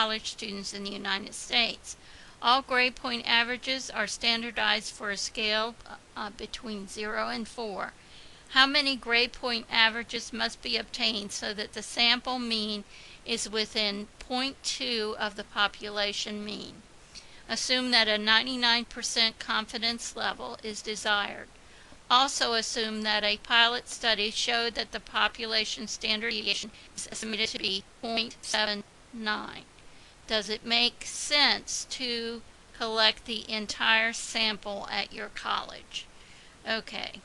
college students in the United States. All grade point averages are standardized for a scale between 0 and 4. How many grade point averages must be obtained so that the sample mean is within 0.2 of the population mean? Assume that a 99% confidence level is desired. Also assume that a pilot study showed that the population standard deviation is estimated to be 0.79. Does it make sense to collect the entire sample at your college? Okay.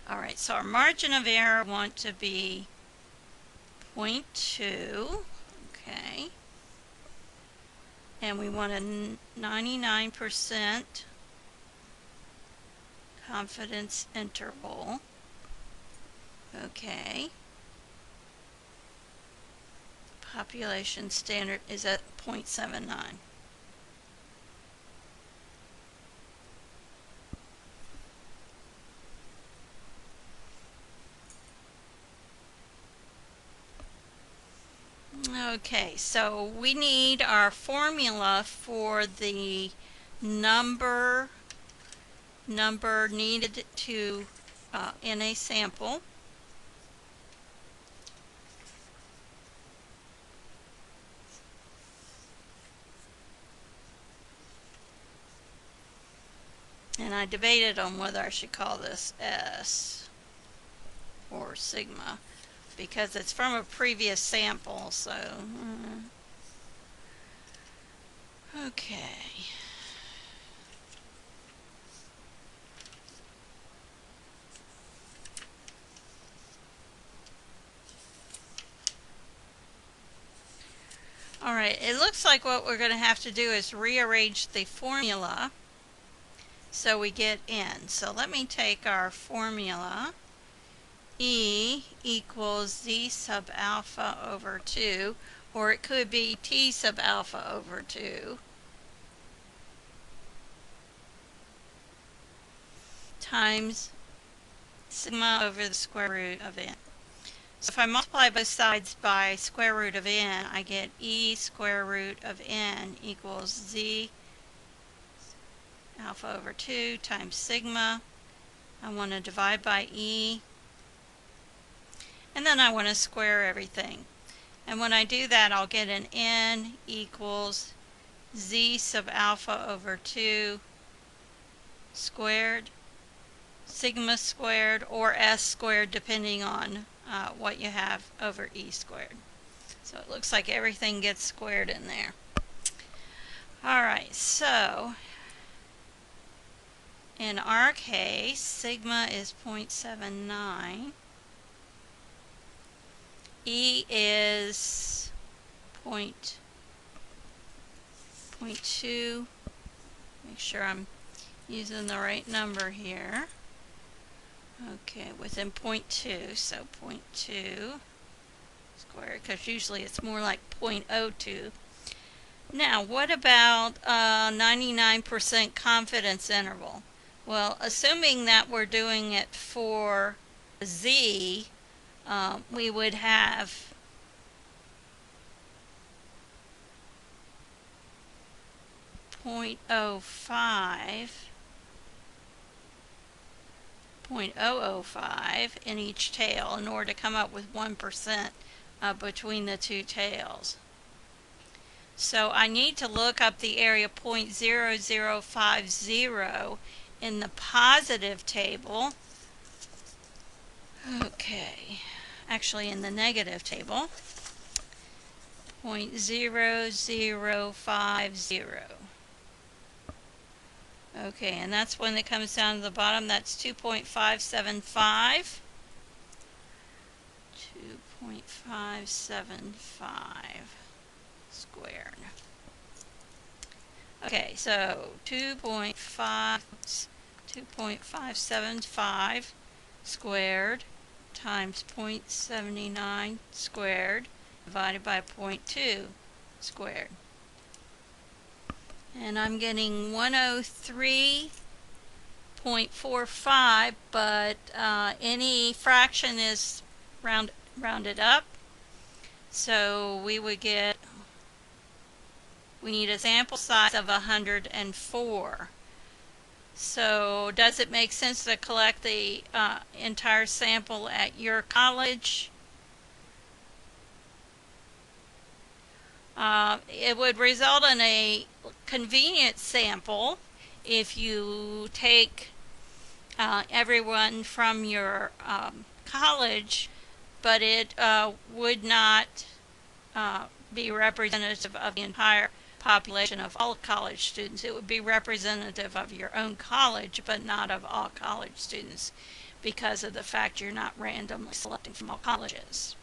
All right, so our margin of error want to be 0.2. Okay. And we want a 99% confidence interval. Okay. Population standard is at 0.79. Okay, so we need our formula for the number needed to in a sample. And I debated on whether I should call this S or sigma, because it's from a previous sample, so okay. All right, it looks like what we're going to have to do is rearrange the formula so we get N. So let me take our formula. E equals Z sub alpha over 2, or it could be T sub alpha over 2 times sigma over the square root of N. So if I multiply both sides by square root of N, I get E square root of N equals Z alpha over 2 times sigma. I want to divide by E, and then I want to square everything. And when I do that, I'll get an N equals Z sub alpha over 2 squared, sigma squared, or S squared, depending on what you have, over E squared. So it looks like everything gets squared in there. All right, so in our case, sigma is 0.79. E is 0.2. Make sure I'm using the right number here. Okay, within 0.2, so 0.2 squared, because usually it's more like 0.02. Now, what about 99% confidence interval? Well, assuming that we're doing it for Z, we would have 0.005 in each tail in order to come up with 1% between the two tails. So I need to look up the area 0.0050 in the positive table. Okay, actually in the negative table, 0.0050. Okay, and that's when it comes down to the bottom. That's 2.575. 2.575 squared. Okay, so 2.575 squared times 0.79 squared divided by 0.2 squared. And I'm getting 103.45, but any fraction is rounded up. So we need a sample size of 104. So does it make sense to collect the entire sample at your college? It would result in a convenient sample if you take everyone from your college, but it would not be representative of the entire population of all college students. It would be representative of your own college, but not of all college students, because of the fact you're not randomly selecting from all colleges.